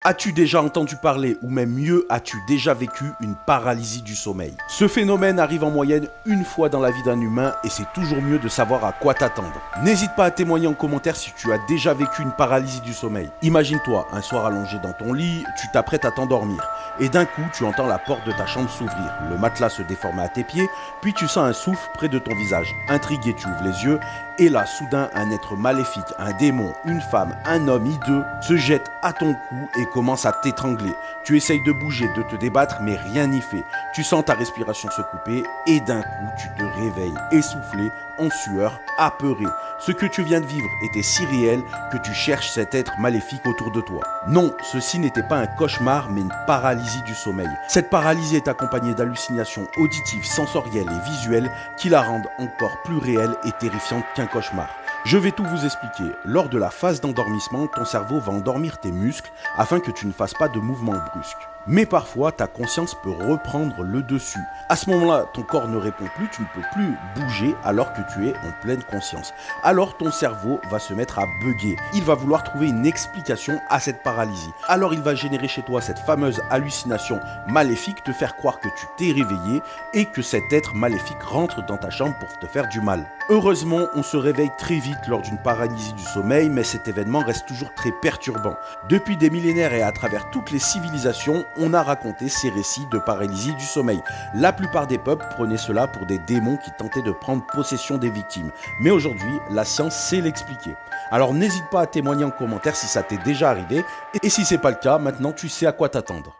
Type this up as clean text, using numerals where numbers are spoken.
As-tu déjà entendu parler, ou même mieux, as-tu déjà vécu une paralysie du sommeil? Ce phénomène arrive en moyenne une fois dans la vie d'un humain et c'est toujours mieux de savoir à quoi t'attendre. N'hésite pas à témoigner en commentaire si tu as déjà vécu une paralysie du sommeil. Imagine-toi, un soir allongé dans ton lit, tu t'apprêtes à t'endormir et d'un coup tu entends la porte de ta chambre s'ouvrir, le matelas se déformer à tes pieds, puis tu sens un souffle près de ton visage. Intrigué, tu ouvres les yeux et là, soudain, un être maléfique, un démon, une femme, un homme hideux se jette à ton cou et commence à t'étrangler. Tu essayes de bouger, de te débattre, mais rien n'y fait. Tu sens ta respiration se couper et d'un coup, tu te réveilles, essoufflé, en sueur, apeuré. Ce que tu viens de vivre était si réel que tu cherches cet être maléfique autour de toi. Non, ceci n'était pas un cauchemar, mais une paralysie du sommeil. Cette paralysie est accompagnée d'hallucinations auditives, sensorielles et visuelles qui la rendent encore plus réelle et terrifiante qu'un cauchemar. Je vais tout vous expliquer. Lors de la phase d'endormissement, ton cerveau va endormir tes muscles afin que tu ne fasses pas de mouvements brusques. Mais parfois, ta conscience peut reprendre le dessus. À ce moment-là, ton corps ne répond plus, tu ne peux plus bouger alors que tu es en pleine conscience. Alors ton cerveau va se mettre à bugger. Il va vouloir trouver une explication à cette paralysie. Alors il va générer chez toi cette fameuse hallucination maléfique, te faire croire que tu t'es réveillé et que cet être maléfique rentre dans ta chambre pour te faire du mal. Heureusement, on se réveille très vite lors d'une paralysie du sommeil, mais cet événement reste toujours très perturbant. Depuis des millénaires et à travers toutes les civilisations, on a raconté ces récits de paralysie du sommeil. La plupart des peuples prenaient cela pour des démons qui tentaient de prendre possession des victimes. Mais aujourd'hui, la science sait l'expliquer. Alors n'hésite pas à témoigner en commentaire si ça t'est déjà arrivé, et si c'est pas le cas, maintenant tu sais à quoi t'attendre.